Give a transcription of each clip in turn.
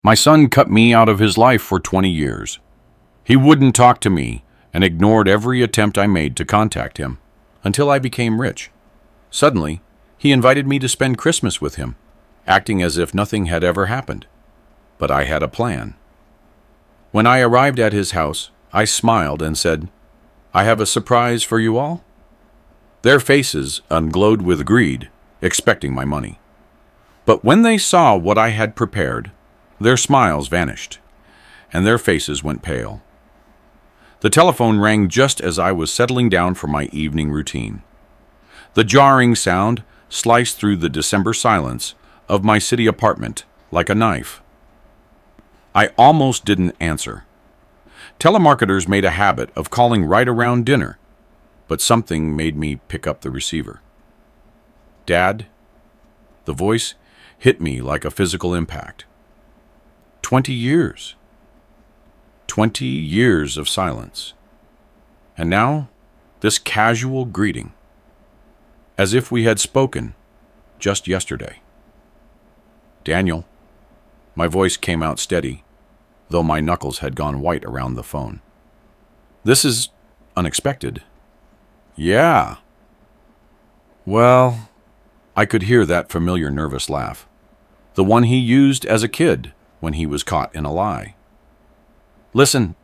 My son cut me out of his life for 20 years. He wouldn't talk to me and ignored every attempt I made to contact him until I became rich. Suddenly, he invited me to spend Christmas with him, acting as if nothing had ever happened. But I had a plan. When I arrived at his house, I smiled and said, "I have a surprise for you all." Their faces unglowed with greed, expecting my money. But when they saw what I had prepared, their smiles vanished, and their faces went pale. The telephone rang just as I was settling down for my evening routine. The jarring sound sliced through the December silence of my city apartment like a knife. I almost didn't answer. Telemarketers made a habit of calling right around dinner, but something made me pick up the receiver. "Dad?" The voice hit me like a physical impact. 20 years. 20 years of silence. And now, this casual greeting, as if we had spoken just yesterday. "Daniel." My voice came out steady, though my knuckles had gone white around the phone. "This is unexpected." "Yeah." Well, I could hear that familiar nervous laugh, the one he used as a kid when he was caught in a lie. "Listen,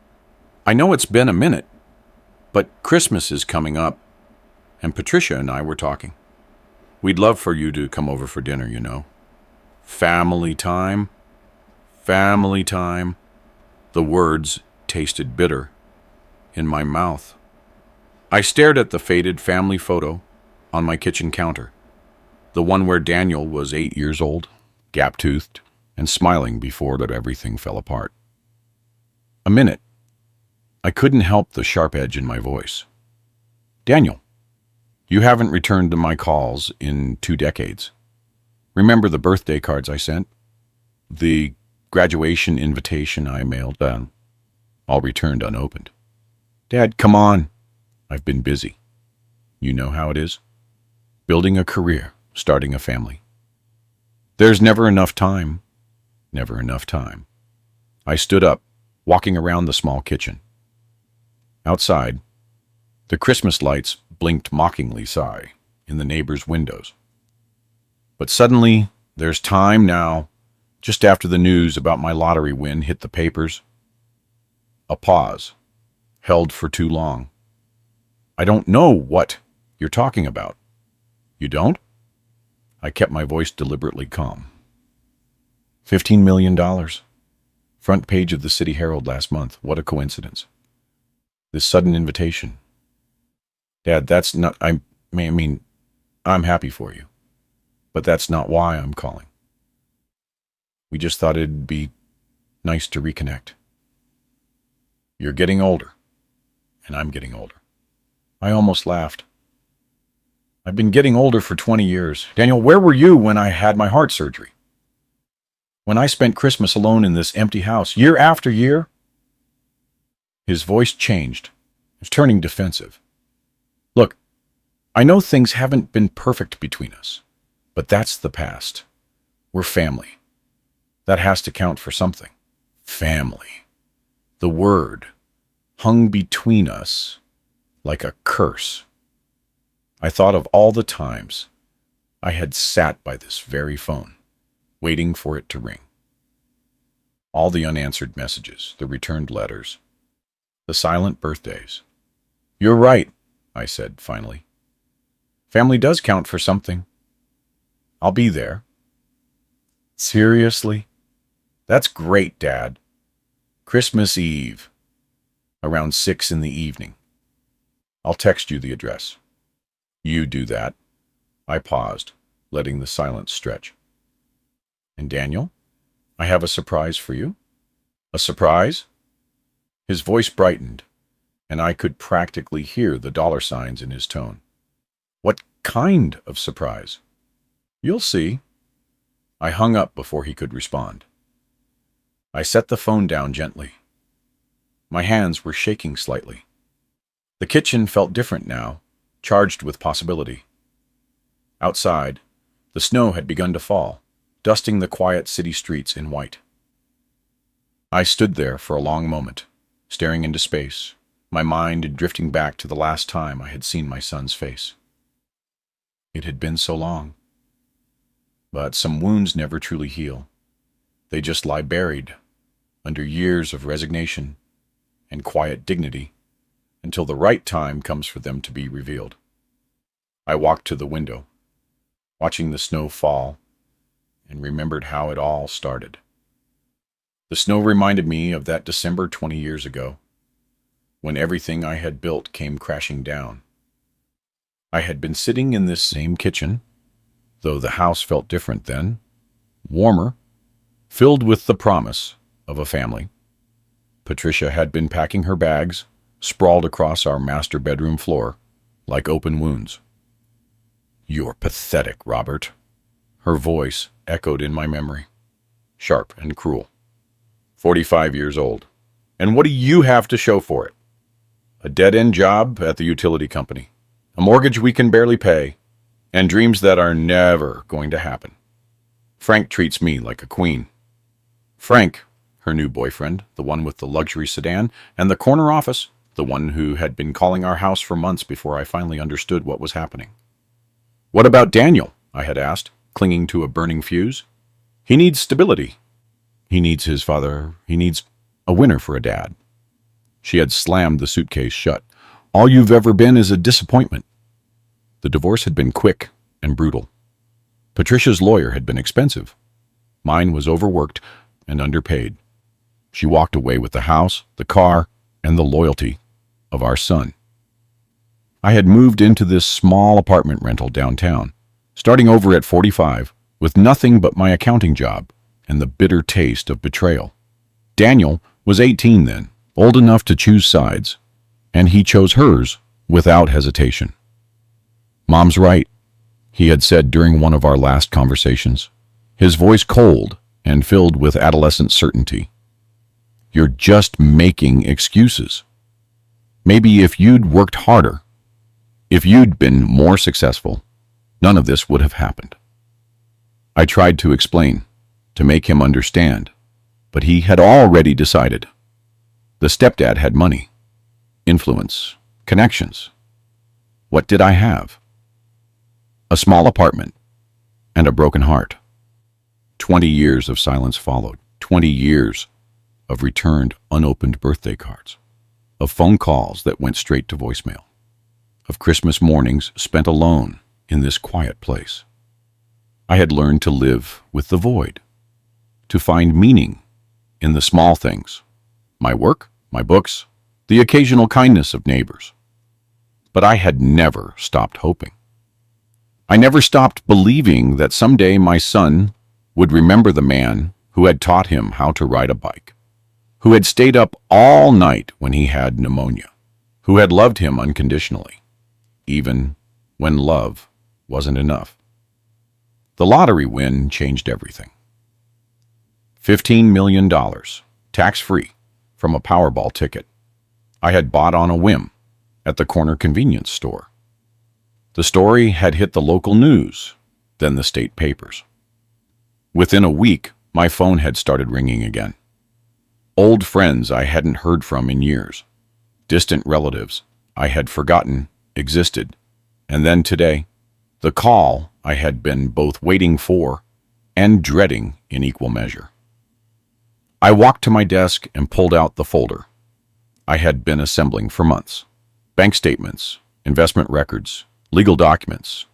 I know it's been a minute, but Christmas is coming up, and Patricia and I were talking. We'd love for you to come over for dinner, you know. Family time. Family time." The words tasted bitter in my mouth. I stared at the faded family photo on my kitchen counter, the one where Daniel was 8 years old, gap-toothed, and smiling before that everything fell apart. A minute. I couldn't help the sharp edge in my voice. "Daniel, you haven't returned to my calls in 2 decades. Remember the birthday cards I sent? The graduation invitation I mailed? All returned unopened." "Dad, come on." "I've been busy. You know how it is. Building a career, starting a family. There's never enough time. Never enough time." I stood up, walking around the small kitchen. Outside, the Christmas lights blinked mockingly sigh in the neighbors' windows. But suddenly, there's time now, just after the news about my lottery win hit the papers. A pause, held for too long. "I don't know what you're talking about." "You don't?" I kept my voice deliberately calm. $15 million. Front page of the City Herald last month. What a coincidence. This sudden invitation. "Dad, that's not, I mean, I'm happy for you, but that's not why I'm calling. We just thought it'd be nice to reconnect. You're getting older, and I'm getting older." I almost laughed. "I've been getting older for 20 years. Daniel, where were you when I had my heart surgery? When I spent Christmas alone in this empty house, year after year?" His voice changed. It was turning defensive. "Look, I know things haven't been perfect between us, but that's the past. We're family. That has to count for something. Family." The word hung between us like a curse. I thought of all the times I had sat by this very phone, waiting for it to ring. All the unanswered messages, the returned letters, the silent birthdays. "You're right," I said finally. "Family does count for something. I'll be there." "Seriously? That's great, Dad. Christmas Eve, around 6 in the evening. I'll text you the address." "You do that." I paused, letting the silence stretch. "And Daniel, I have a surprise for you." "A surprise?" His voice brightened, and I could practically hear the dollar signs in his tone. "What kind of surprise?" "You'll see." I hung up before he could respond. I set the phone down gently. My hands were shaking slightly. The kitchen felt different now, charged with possibility. Outside, the snow had begun to fall, dusting the quiet city streets in white. I stood there for a long moment, staring into space, my mind drifting back to the last time I had seen my son's face. It had been so long. But some wounds never truly heal. They just lie buried under years of resignation and quiet dignity until the right time comes for them to be revealed. I walked to the window, watching the snow fall, and remembered how it all started. The snow reminded me of that December 20 years ago, when everything I had built came crashing down. I had been sitting in this same kitchen, though the house felt different then, warmer, filled with the promise of a family. Patricia had been packing her bags, sprawled across our master bedroom floor, like open wounds. "You're pathetic, Robert." Her voice echoed in my memory, sharp and cruel. 45 years old. And what do you have to show for it? A dead-end job at the utility company, a mortgage we can barely pay, and dreams that are never going to happen. Frank treats me like a queen. Frank, her new boyfriend, the one with the luxury sedan, and the corner office, the one who had been calling our house for months before I finally understood what was happening. "What about Daniel?" I had asked, clinging to a burning fuse. "He needs stability. He needs his father. He needs a winner for a dad." She had slammed the suitcase shut. "All you've ever been is a disappointment." The divorce had been quick and brutal. Patricia's lawyer had been expensive. Mine was overworked and underpaid. She walked away with the house, the car, and the loyalty of our son. I had moved into this small apartment rental downtown, starting over at 45, with nothing but my accounting job and the bitter taste of betrayal. Daniel was 18 then, old enough to choose sides, and he chose hers without hesitation. "Mom's right," he had said during one of our last conversations, his voice cold and filled with adolescent certainty. "You're just making excuses. Maybe if you'd worked harder, if you'd been more successful, none of this would have happened." I tried to explain, to make him understand, but he had already decided. The stepdad had money, influence, connections. What did I have? A small apartment and a broken heart. 20 years of silence followed. 20 years of returned unopened birthday cards, of phone calls that went straight to voicemail, of Christmas mornings spent alone in this quiet place. I had learned to live with the void, to find meaning in the small things, my work, my books, the occasional kindness of neighbors. But I had never stopped hoping. I never stopped believing that someday my son would remember the man who had taught him how to ride a bike, who had stayed up all night when he had pneumonia, who had loved him unconditionally, even when love wasn't enough. The lottery win changed everything. $15 million, tax-free, from a Powerball ticket I had bought on a whim at the corner convenience store. The story had hit the local news, then the state papers. Within a week, my phone had started ringing again. Old friends I hadn't heard from in years, distant relatives I had forgotten existed, and then today, the call I had been both waiting for and dreading in equal measure. I walked to my desk and pulled out the folder I had been assembling for months. Bank statements, investment records, legal documents,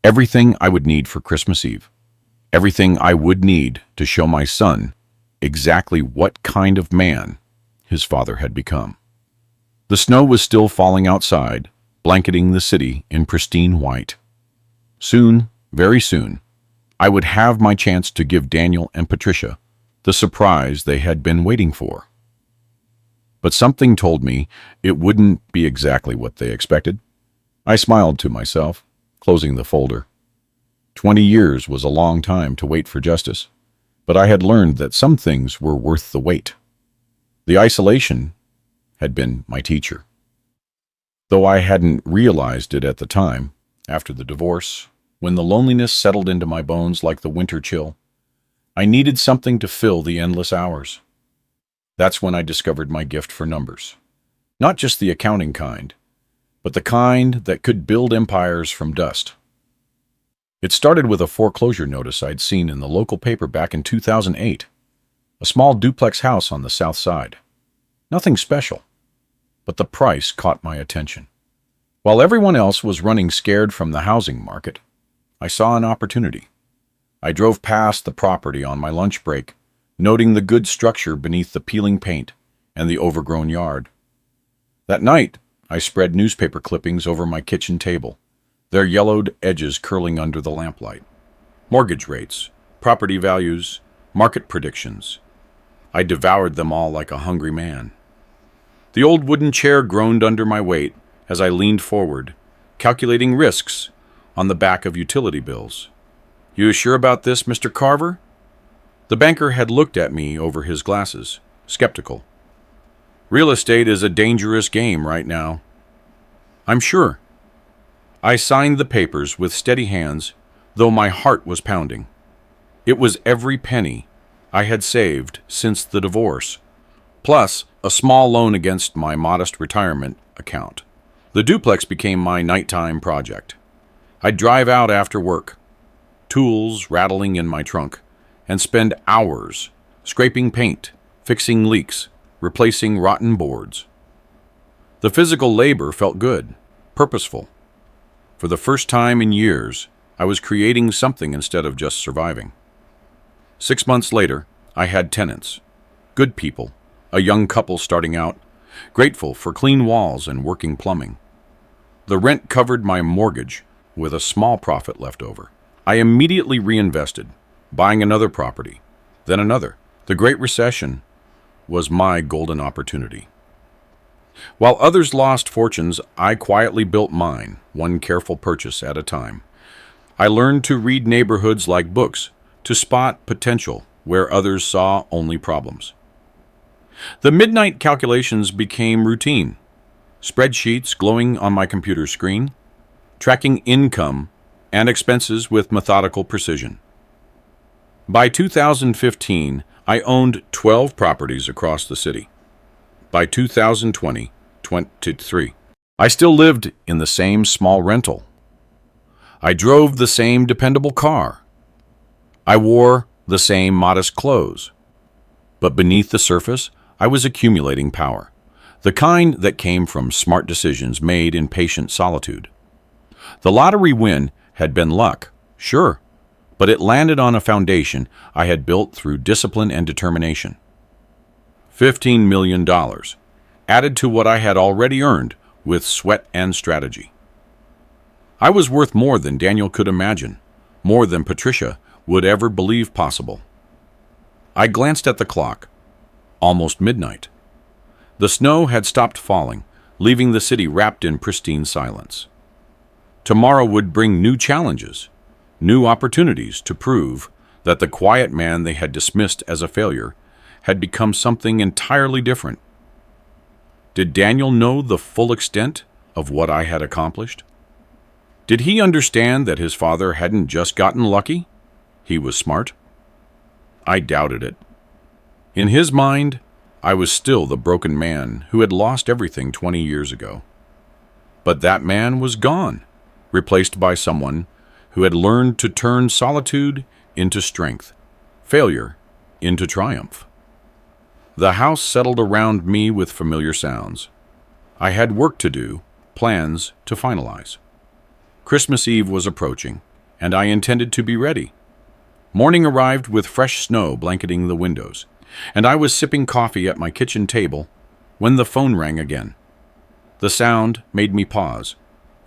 everything I would need for Christmas Eve, everything I would need to show my son exactly what kind of man his father had become. The snow was still falling outside, blanketing the city in pristine white. Soon, very soon, I would have my chance to give Daniel and Patricia the surprise they had been waiting for. But something told me it wouldn't be exactly what they expected. I smiled to myself, closing the folder. 20 years was a long time to wait for justice, but I had learned that some things were worth the wait. The isolation had been my teacher. Though I hadn't realized it at the time, after the divorce, when the loneliness settled into my bones like the winter chill, I needed something to fill the endless hours. That's when I discovered my gift for numbers. Not just the accounting kind, but the kind that could build empires from dust. It started with a foreclosure notice I'd seen in the local paper back in 2008. A small duplex house on the south side. Nothing special, but the price caught my attention. While everyone else was running scared from the housing market, I saw an opportunity. I drove past the property on my lunch break, noting the good structure beneath the peeling paint and the overgrown yard. That night, I spread newspaper clippings over my kitchen table, their yellowed edges curling under the lamplight. Mortgage rates, property values, market predictions. I devoured them all like a hungry man. The old wooden chair groaned under my weight as I leaned forward, calculating risks on the back of utility bills. "You sure about this, Mr. Carver?" The banker had looked at me over his glasses, skeptical. "Real estate is a dangerous game right now." "I'm sure." I signed the papers with steady hands, though my heart was pounding. It was every penny I had saved since the divorce, plus a small loan against my modest retirement account. The duplex became my nighttime project. I'd drive out after work, tools rattling in my trunk, and spend hours scraping paint, fixing leaks, replacing rotten boards. The physical labor felt good, purposeful. For the first time in years, I was creating something instead of just surviving. 6 months later, I had tenants, good people, a young couple starting out, grateful for clean walls and working plumbing. The rent covered my mortgage with a small profit left over. I immediately reinvested, buying another property, then another. The Great Recession was my golden opportunity. While others lost fortunes, I quietly built mine, one careful purchase at a time. I learned to read neighborhoods like books, to spot potential where others saw only problems. The midnight calculations became routine. Spreadsheets glowing on my computer screen, tracking income and expenses with methodical precision. By 2015, I owned 12 properties across the city. By 2023, I still lived in the same small rental. I drove the same dependable car. I wore the same modest clothes. But beneath the surface, I was accumulating power, the kind that came from smart decisions made in patient solitude. The lottery win had been luck, sure, but it landed on a foundation I had built through discipline and determination. $15 million, added to what I had already earned with sweat and strategy. I was worth more than Daniel could imagine, more than Patricia would ever believe possible. I glanced at the clock. Almost midnight. The snow had stopped falling, leaving the city wrapped in pristine silence. Tomorrow would bring new challenges, new opportunities to prove that the quiet man they had dismissed as a failure had become something entirely different. Did Daniel know the full extent of what I had accomplished? Did he understand that his father hadn't just gotten lucky? He was smart. I doubted it. In his mind, I was still the broken man who had lost everything 20 years ago. But that man was gone, replaced by someone who had learned to turn solitude into strength, failure into triumph. The house settled around me with familiar sounds. I had work to do, plans to finalize. Christmas Eve was approaching, and I intended to be ready. Morning arrived with fresh snow blanketing the windows, and I was sipping coffee at my kitchen table when the phone rang again. The sound made me pause,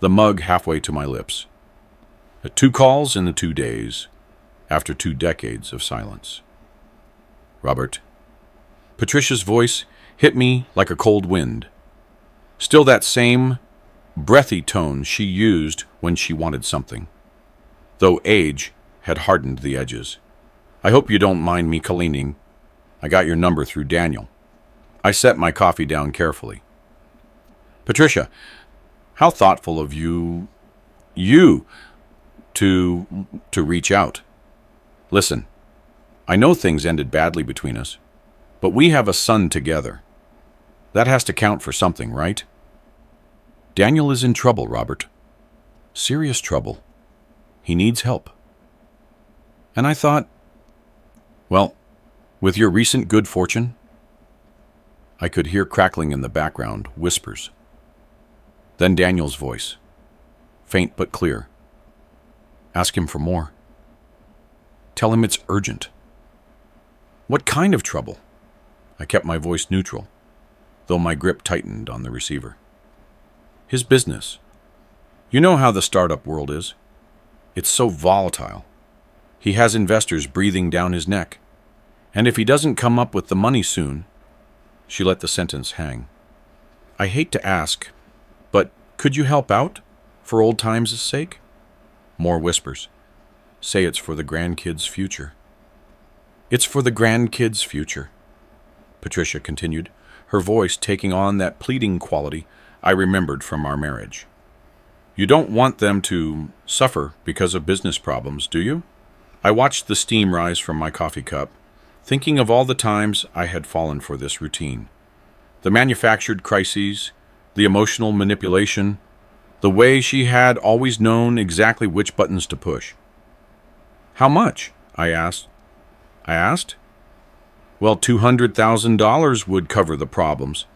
the mug halfway to my lips. 2 calls in the 2 days, after 2 decades of silence. "Robert." Patricia's voice hit me like a cold wind. Still that same breathy tone she used when she wanted something, though age had hardened the edges. "I hope you don't mind me cleaning. I got your number through Daniel." I set my coffee down carefully. "Patricia, how thoughtful of you to reach out. Listen, I know things ended badly between us. But we have a son together. That has to count for something, right? Daniel is in trouble, Robert. Serious trouble. He needs help. And I thought, well, with your recent good fortune, I could hear crackling in the background, whispers. Then Daniel's voice, faint but clear. Ask him for more. Tell him it's urgent. What kind of trouble? I kept my voice neutral, though my grip tightened on the receiver. His business. You know how the startup world is. It's so volatile. He has investors breathing down his neck. And if he doesn't come up with the money soon, she let the sentence hang. I hate to ask, but could you help out, for old times' sake? More whispers. Say it's for the grandkids' future. It's for the grandkids' future, Patricia continued, her voice taking on that pleading quality I remembered from our marriage. You don't want them to suffer because of business problems, do you? I watched the steam rise from my coffee cup, thinking of all the times I had fallen for this routine. The manufactured crises, the emotional manipulation, the way she had always known exactly which buttons to push. How much? I asked. Well, $200,000 would cover the problems.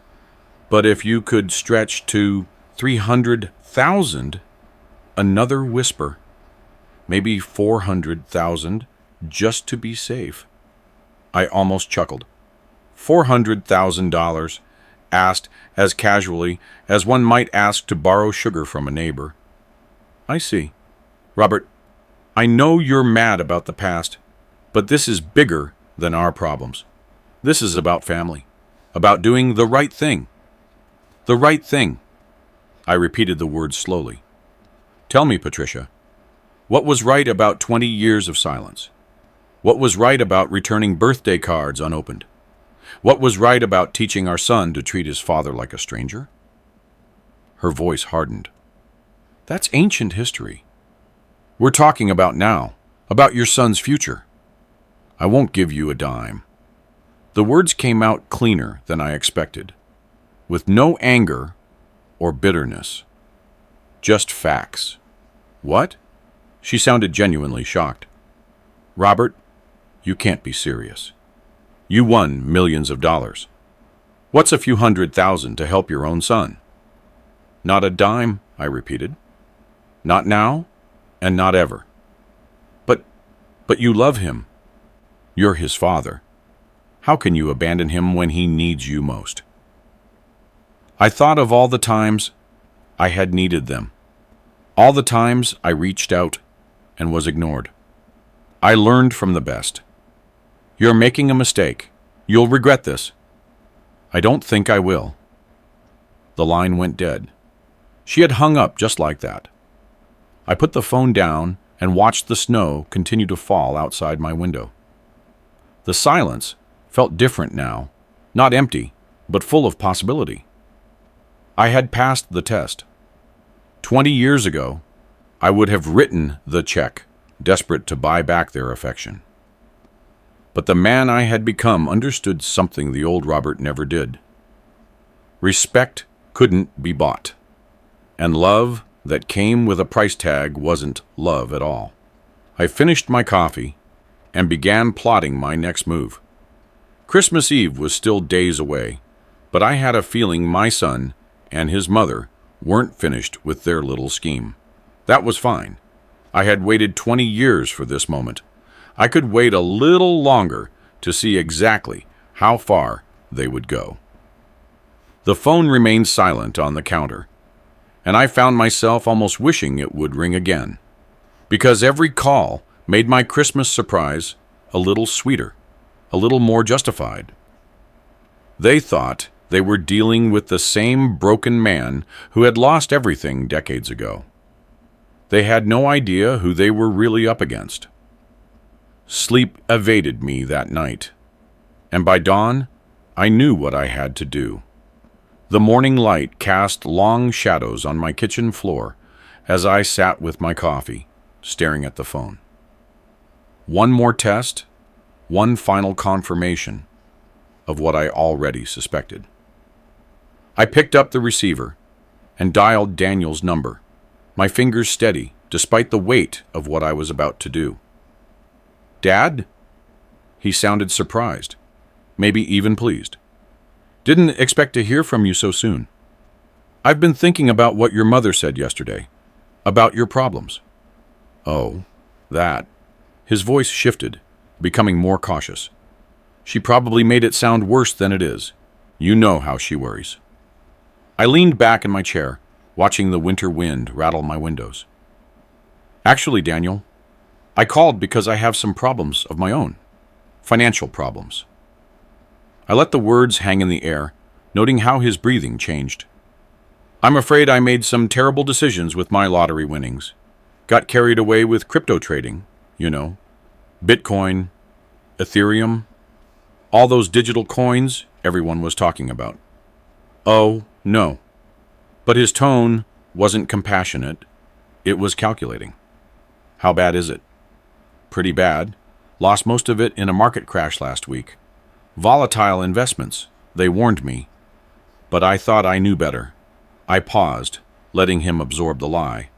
But if you could stretch to $300,000, another whisper, maybe $400,000, just to be safe. I almost chuckled. $400,000, asked as casually as one might ask to borrow sugar from a neighbor. I see. Robert, I know you're mad about the past, but this is bigger than our problems. This is about family, about doing the right thing. The right thing. I repeated the words slowly. Tell me, Patricia, what was right about 20 years of silence? What was right about returning birthday cards unopened? What was right about teaching our son to treat his father like a stranger? Her voice hardened. That's ancient history. We're talking about now, about your son's future. I won't give you a dime. The words came out cleaner than I expected, with no anger or bitterness, just facts. What? She sounded genuinely shocked. Robert, you can't be serious. You won millions of dollars. What's a few $100,000 to help your own son? Not a dime, I repeated. Not now, and not ever. But you love him. You're his father. How can you abandon him when he needs you most? I thought of all the times I had needed them. All the times I reached out and was ignored. I learned from the best. You're making a mistake. You'll regret this. I don't think I will. The line went dead. She had hung up just like that. I put the phone down and watched the snow continue to fall outside my window. The silence felt different now, not empty, but full of possibility. I had passed the test. 20 years ago, I would have written the check, desperate to buy back their affection. But the man I had become understood something the old Robert never did. Respect couldn't be bought, and love that came with a price tag wasn't love at all. I finished my coffee and began plotting my next move. Christmas Eve was still days away, but I had a feeling my son and his mother weren't finished with their little scheme. That was fine. I had waited 20 years for this moment. I could wait a little longer to see exactly how far they would go. The phone remained silent on the counter, and I found myself almost wishing it would ring again, because every call made my Christmas surprise a little sweeter, a little more justified. They thought they were dealing with the same broken man who had lost everything decades ago. They had no idea who they were really up against. Sleep evaded me that night, and by dawn, I knew what I had to do. The morning light cast long shadows on my kitchen floor as I sat with my coffee, staring at the phone. One more test, one final confirmation. of what I already suspected. I picked up the receiver and dialed Daniel's number, my fingers steady despite the weight of what I was about to do. "Dad?" He sounded surprised, maybe even pleased. "Didn't expect to hear from you so soon. I've been thinking about what your mother said yesterday, about your problems." "Oh, that." His voice shifted, becoming more cautious. "She probably made it sound worse than it is. You know how she worries." I leaned back in my chair, watching the winter wind rattle my windows. "Actually, Daniel, I called because I have some problems of my own. Financial problems." I let the words hang in the air, noting how his breathing changed. "I'm afraid I made some terrible decisions with my lottery winnings. Got carried away with crypto trading, you know. Bitcoin, Ethereum, all those digital coins everyone was talking about." "Oh, no." But his tone wasn't compassionate. It was calculating. "How bad is it?" "Pretty bad. Lost most of it in a market crash last week. Volatile investments, they warned me. But I thought I knew better." I paused, letting him absorb the lie.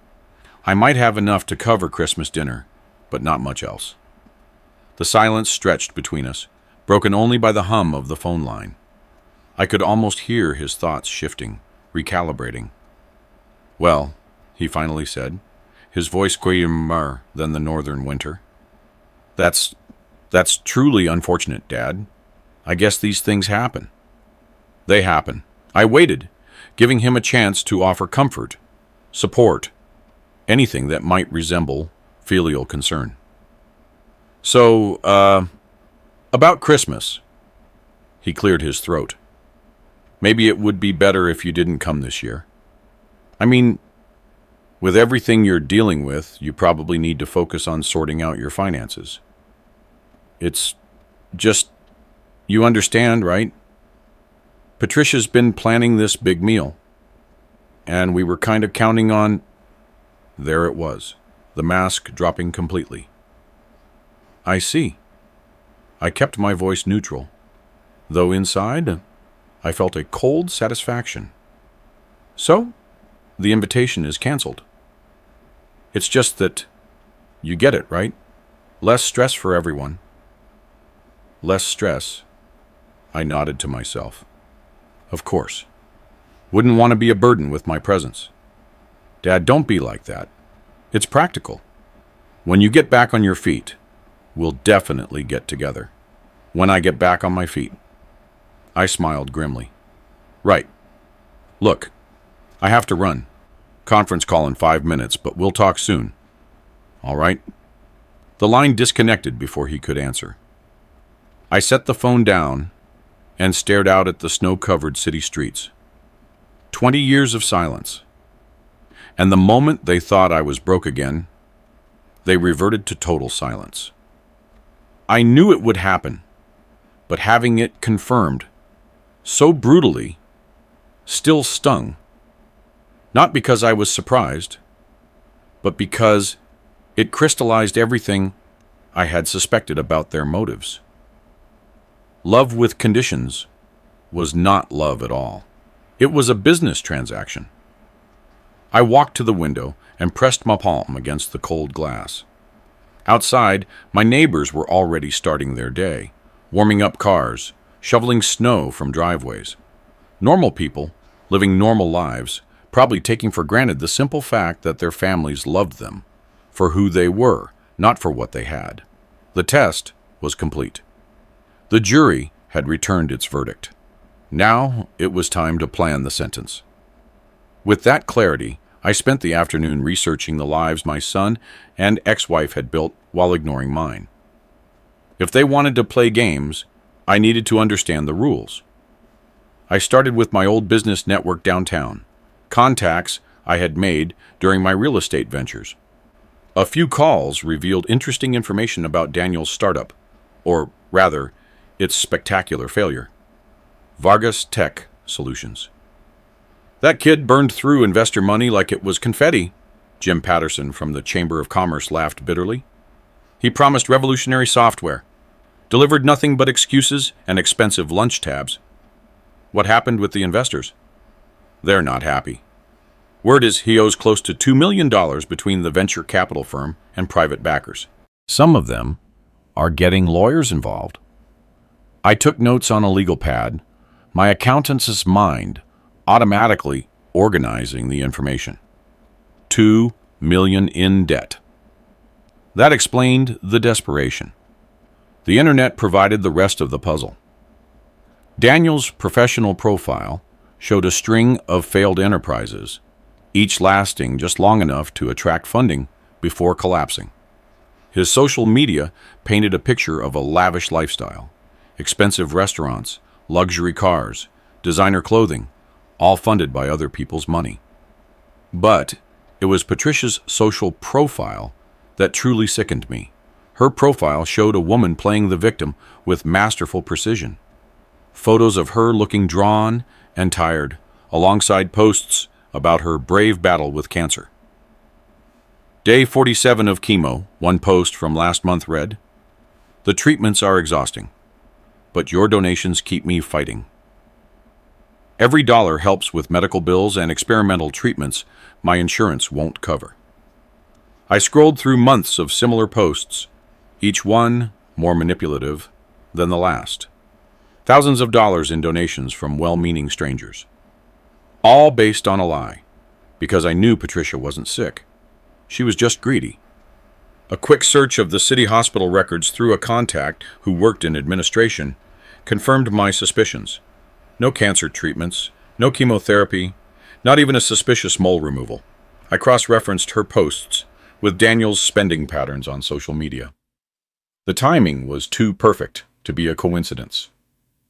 "I might have enough to cover Christmas dinner, but not much else." The silence stretched between us, broken only by the hum of the phone line. I could almost hear his thoughts shifting, recalibrating. "Well," he finally said, his voice calmer than the northern winter. That's truly unfortunate, Dad. I guess these things happen." "They happen." I waited, giving him a chance to offer comfort, support, anything that might resemble filial concern. "So, about Christmas." He cleared his throat. "Maybe it would be better if you didn't come this year. I mean, with everything you're dealing with, you probably need to focus on sorting out your finances. It's just, you understand, right? Patricia's been planning this big meal, and we were kind of counting on—" There it was, the mask dropping completely. "I see." I kept my voice neutral, though inside I felt a cold satisfaction. "So, the invitation is canceled. It's just that, you get it, right? Less stress for everyone." "Less stress?" I nodded to myself. "Of course. Wouldn't want to be a burden with my presence." "Dad, don't be like that. It's practical. When you get back on your feet, we'll definitely get together. When I get back on my feet." I smiled grimly. "Right. Look, I have to run. Conference call in 5 minutes, but we'll talk soon. All right?" The line disconnected before he could answer. I set the phone down and stared out at the snow-covered city streets. 20 years of silence. And the moment they thought I was broke again, they reverted to total silence. I knew it would happen, but having it confirmed so brutally still stung. Not because I was surprised, but because it crystallized everything I had suspected about their motives. Love with conditions was not love at all. It was a business transaction. I walked to the window and pressed my palm against the cold glass. Outside, my neighbors were already starting their day, warming up cars, shoveling snow from driveways. Normal people, living normal lives, probably taking for granted the simple fact that their families loved them for who they were, not for what they had. The test was complete. The jury had returned its verdict. Now it was time to plan the sentence. With that clarity, I spent the afternoon researching the lives my son and ex-wife had built while ignoring mine. If they wanted to play games, I needed to understand the rules. I started with my old business network downtown, contacts I had made during my real estate ventures. A few calls revealed interesting information about Daniel's startup, or rather, its spectacular failure. Vargas Tech Solutions. "That kid burned through investor money like it was confetti," Jim Patterson from the Chamber of Commerce laughed bitterly. "He promised revolutionary software. Delivered nothing but excuses and expensive lunch tabs. What happened with the investors? They're not happy. Word is he owes close to $2 million between the venture capital firm and private backers. Some of them are getting lawyers involved. I took notes on a legal pad, my accountant's mind automatically organizing the information. $2 million in debt. That explained the desperation. The internet provided the rest of the puzzle. Daniel's professional profile showed a string of failed enterprises, each lasting just long enough to attract funding before collapsing. His social media painted a picture of a lavish lifestyle, expensive restaurants, luxury cars, designer clothing, all funded by other people's money. But it was Patricia's social profile that truly sickened me. Her profile showed a woman playing the victim with masterful precision. Photos of her looking drawn and tired, alongside posts about her brave battle with cancer. Day 47 of chemo, one post from last month read, "The treatments are exhausting, but your donations keep me fighting. Every dollar helps with medical bills and experimental treatments my insurance won't cover." I scrolled through months of similar posts, each one more manipulative than the last. Thousands of dollars in donations from well-meaning strangers. All based on a lie, because I knew Patricia wasn't sick. She was just greedy. A quick search of the city hospital records through a contact who worked in administration confirmed my suspicions. No cancer treatments, no chemotherapy, not even a suspicious mole removal. I cross-referenced her posts with Daniel's spending patterns on social media. The timing was too perfect to be a coincidence.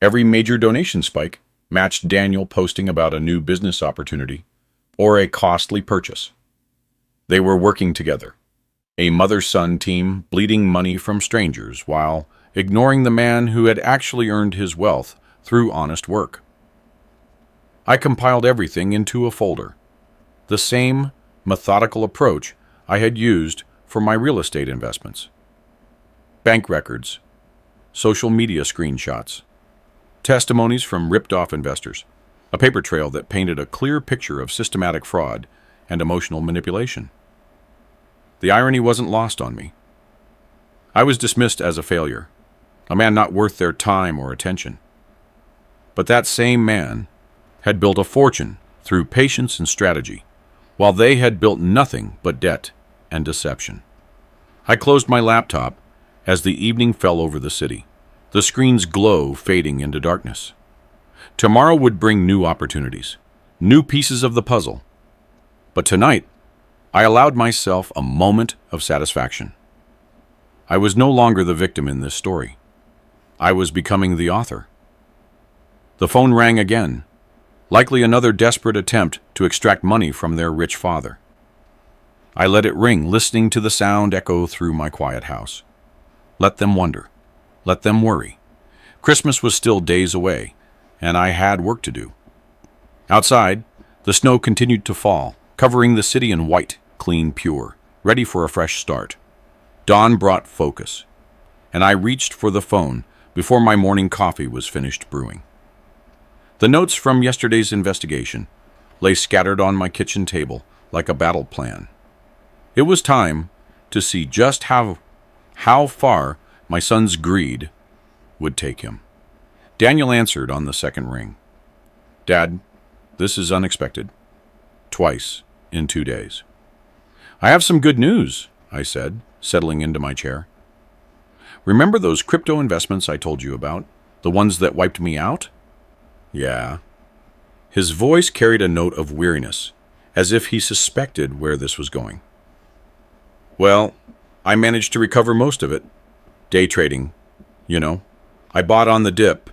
Every major donation spike matched Daniel posting about a new business opportunity or a costly purchase. They were working together, a mother-son team bleeding money from strangers while ignoring the man who had actually earned his wealth through honest work. I compiled everything into a folder, the same methodical approach I had used for my real estate investments. Bank records, social media screenshots, testimonies from ripped-off investors, a paper trail that painted a clear picture of systematic fraud and emotional manipulation. The irony wasn't lost on me. I was dismissed as a failure, a man not worth their time or attention. But that same man had built a fortune through patience and strategy, while they had built nothing but debt and deception. I closed my laptop as the evening fell over the city, the screen's glow fading into darkness. Tomorrow would bring new opportunities, new pieces of the puzzle. But tonight, I allowed myself a moment of satisfaction. I was no longer the victim in this story. I was becoming the author. The phone rang again, likely another desperate attempt to extract money from their rich father. I let it ring, listening to the sound echo through my quiet house. Let them wonder. Let them worry. Christmas was still days away, and I had work to do. Outside, the snow continued to fall, covering the city in white, clean, pure, ready for a fresh start. Dawn brought focus, and I reached for the phone before my morning coffee was finished brewing. The notes from yesterday's investigation lay scattered on my kitchen table like a battle plan. It was time to see just how far my son's greed would take him. Daniel answered on the second ring. "Dad, this is unexpected. Twice in 2 days." "I have some good news," I said, settling into my chair. "Remember those crypto investments I told you about? The ones that wiped me out?" "Yeah." His voice carried a note of weariness, as if he suspected where this was going. "Well, I managed to recover most of it. Day trading, you know. I bought on the dip,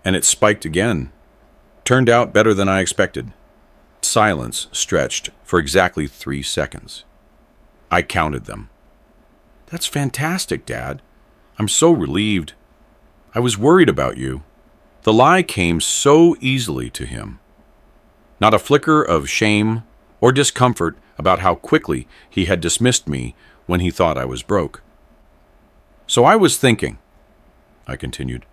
and it spiked again. Turned out better than I expected." Silence stretched for exactly 3 seconds. I counted them. "That's fantastic, Dad. I'm so relieved. I was worried about you." The lie came so easily to him. Not a flicker of shame or discomfort about how quickly he had dismissed me when he thought I was broke. So I was thinking, I continued.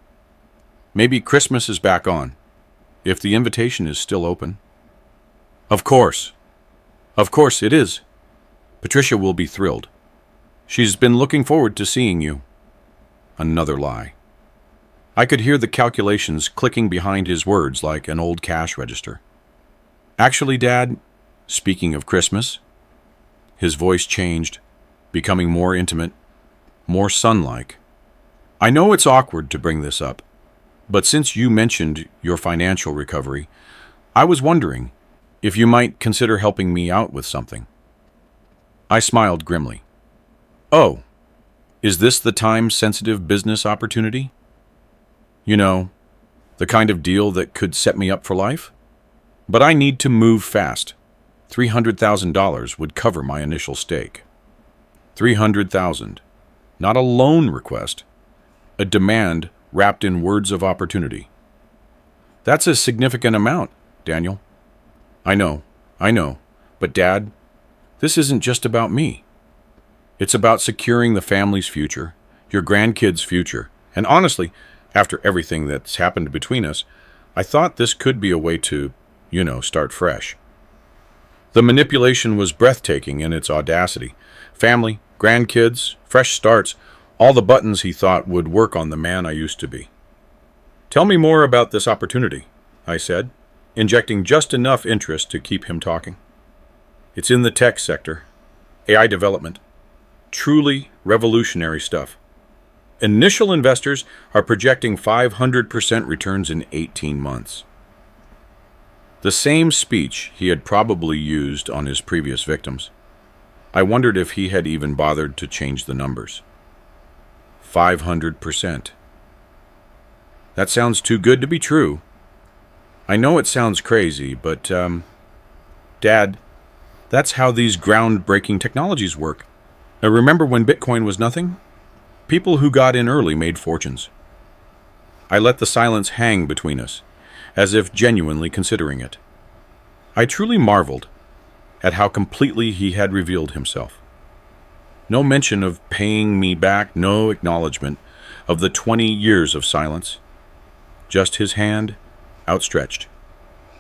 Maybe Christmas is back on, if the invitation is still open. Of course. Of course it is. Patricia will be thrilled. She's been looking forward to seeing you. Another lie. I could hear the calculations clicking behind his words like an old cash register. Actually, Dad, speaking of Christmas, his voice changed, becoming more intimate, more son-like. I know it's awkward to bring this up, but since you mentioned your financial recovery, I was wondering if you might consider helping me out with something. I smiled grimly. Oh, is this the time-sensitive business opportunity? You know, the kind of deal that could set me up for life? But I need to move fast. $300,000 would cover my initial stake. $300,000. Not a loan request. A demand wrapped in words of opportunity. That's a significant amount, Daniel. I know. But Dad, this isn't just about me. It's about securing the family's future, your grandkids' future. And honestly, after everything that's happened between us, I thought this could be a way to, start fresh. The manipulation was breathtaking in its audacity. Family, grandkids, fresh starts, all the buttons he thought would work on the man I used to be. Tell me more about this opportunity, I said, injecting just enough interest to keep him talking. It's in the tech sector, AI development, truly revolutionary stuff. Initial investors are projecting 500% returns in 18 months. The same speech he had probably used on his previous victims. I wondered if he had even bothered to change the numbers. 500%. That sounds too good to be true. I know it sounds crazy, but, Dad, that's how these groundbreaking technologies work. Now, remember when Bitcoin was nothing? People who got in early made fortunes. I let the silence hang between us, as if genuinely considering it. I truly marveled at how completely he had revealed himself. No mention of paying me back, no acknowledgement of the 20 years of silence. Just his hand outstretched,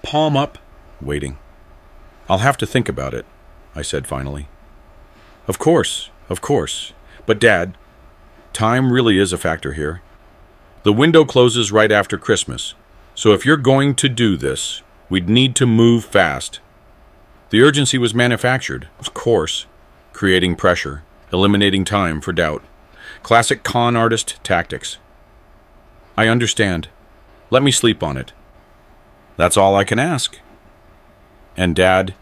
palm up, waiting. I'll have to think about it, I said finally. Of course. But Dad, time really is a factor here. The window closes right after Christmas, so if you're going to do this, we'd need to move fast. The urgency was manufactured, of course, creating pressure, eliminating time for doubt. Classic con artist tactics. I understand. Let me sleep on it. That's all I can ask. And Dad,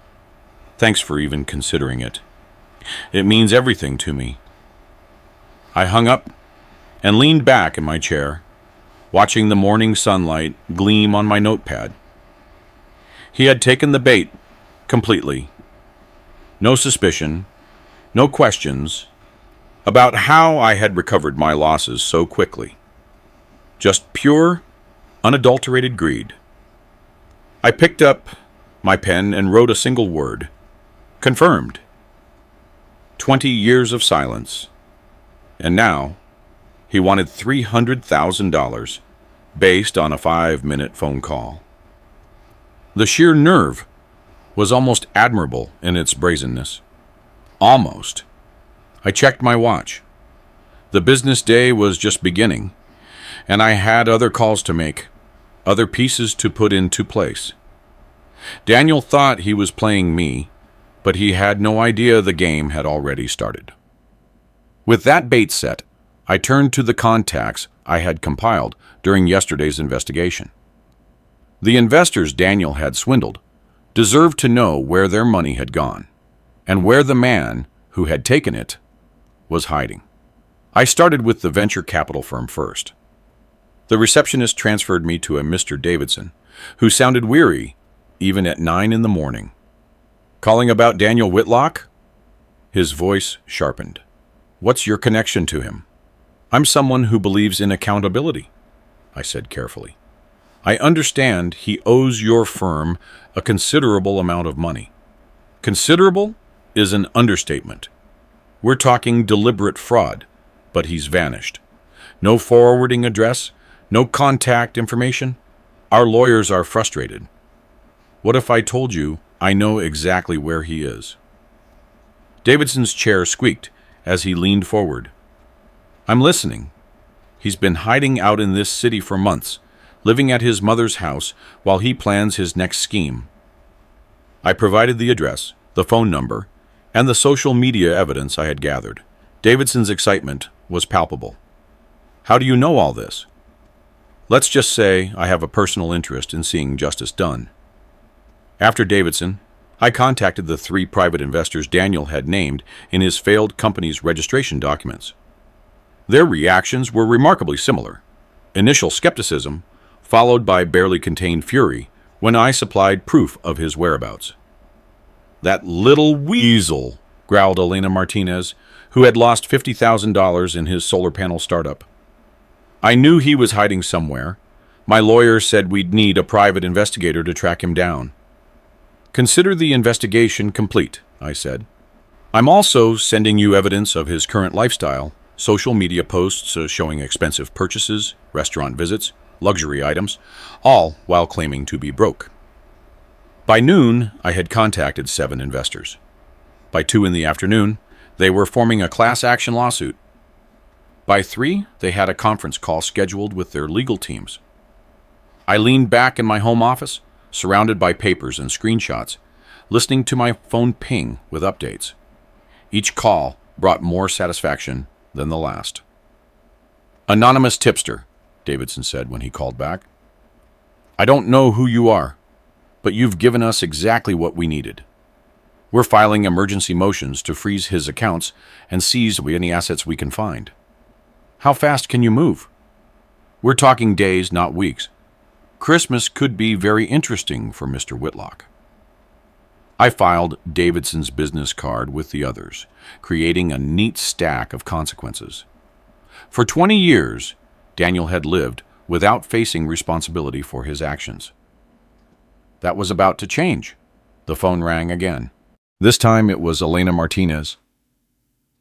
thanks for even considering it. It means everything to me. I hung up and leaned back in my chair, watching the morning sunlight gleam on my notepad. He had taken the bait completely. No suspicion, no questions about how I had recovered my losses so quickly. Just pure, unadulterated greed. I picked up my pen and wrote a single word. Confirmed. 20 years of silence. And now, he wanted $300,000 based on a 5-minute phone call. The sheer nerve was almost admirable in its brazenness. Almost. I checked my watch. The business day was just beginning, and I had other calls to make, other pieces to put into place. Daniel thought he was playing me, but he had no idea the game had already started. With that bait set, I turned to the contacts I had compiled during yesterday's investigation. The investors Daniel had swindled deserved to know where their money had gone, and where the man who had taken it was hiding. I started with the venture capital firm first. The receptionist transferred me to a Mr. Davidson, who sounded weary even at 9 in the morning. Calling about Daniel Whitlock? His voice sharpened. What's your connection to him? I'm someone who believes in accountability, I said carefully. I understand he owes your firm a considerable amount of money. Considerable is an understatement. We're talking deliberate fraud, but he's vanished. No forwarding address, no contact information. Our lawyers are frustrated. What if I told you I know exactly where he is? Davidson's chair squeaked as he leaned forward. I'm listening. He's been hiding out in this city for months, living at his mother's house while he plans his next scheme. I provided the address, the phone number, and the social media evidence I had gathered. Davidson's excitement was palpable. How do you know all this? Let's just say I have a personal interest in seeing justice done. After Davidson, I contacted the 3 private investors Daniel had named in his failed company's registration documents. Their reactions were remarkably similar. Initial skepticism, followed by barely contained fury when I supplied proof of his whereabouts. That little weasel, growled Elena Martinez, who had lost $50,000 in his solar panel startup. I knew he was hiding somewhere. My lawyer said we'd need a private investigator to track him down. Consider the investigation complete, I said. I'm also sending you evidence of his current lifestyle, social media posts showing expensive purchases, restaurant visits, luxury items, all while claiming to be broke. By noon, I had contacted 7 investors. By 2 in the afternoon, they were forming a class action lawsuit. By 3, they had a conference call scheduled with their legal teams. I leaned back in my home office, surrounded by papers and screenshots, listening to my phone ping with updates. Each call brought more satisfaction than the last. Anonymous tipster, Davidson said when he called back. I don't know who you are, but you've given us exactly what we needed. We're filing emergency motions to freeze his accounts and seize any assets we can find. How fast can you move? We're talking days, not weeks. Christmas could be very interesting for Mr. Whitlock. I filed Davidson's business card with the others, creating a neat stack of consequences. For 20 years, Daniel had lived without facing responsibility for his actions. That was about to change. The phone rang again. This time it was Elena Martinez.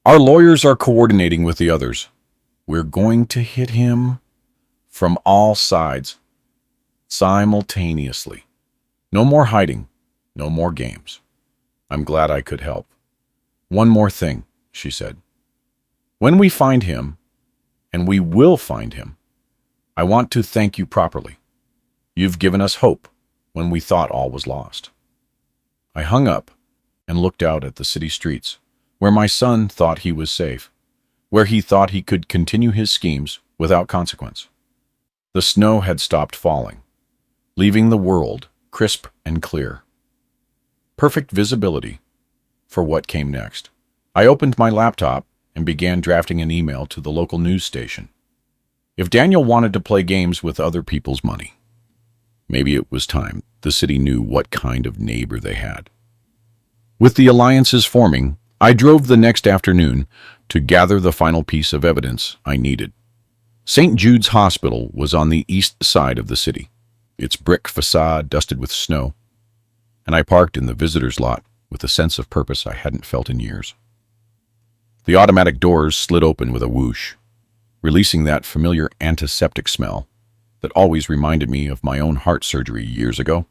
Our lawyers are coordinating with the others. We're going to hit him from all sides, simultaneously. No more hiding, no more games. I'm glad I could help. One more thing, she said. When we find him, and we will find him, I want to thank you properly. You've given us hope when we thought all was lost. I hung up and looked out at the city streets, where my son thought he was safe, where he thought he could continue his schemes without consequence. The snow had stopped falling, leaving the world crisp and clear. Perfect visibility for what came next. I opened my laptop and began drafting an email to the local news station. If Daniel wanted to play games with other people's money, maybe it was time the city knew what kind of neighbor they had. With the alliances forming, I drove the next afternoon to gather the final piece of evidence I needed. St. Jude's Hospital was on the east side of the city, its brick facade dusted with snow, and I parked in the visitor's lot with a sense of purpose I hadn't felt in years. The automatic doors slid open with a whoosh, releasing that familiar antiseptic smell that always reminded me of my own heart surgery years ago,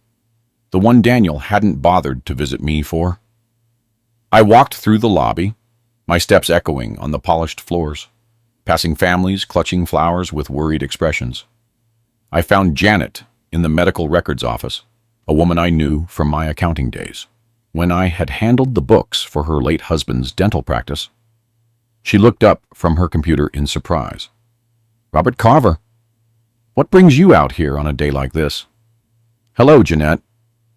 the one Daniel hadn't bothered to visit me for. I walked through the lobby, my steps echoing on the polished floors, passing families clutching flowers with worried expressions. I found Janet in the medical records office, a woman I knew from my accounting days, when I had handled the books for her late husband's dental practice. She looked up from her computer in surprise. Robert Carver, what brings you out here on a day like this? Hello, Jeanette.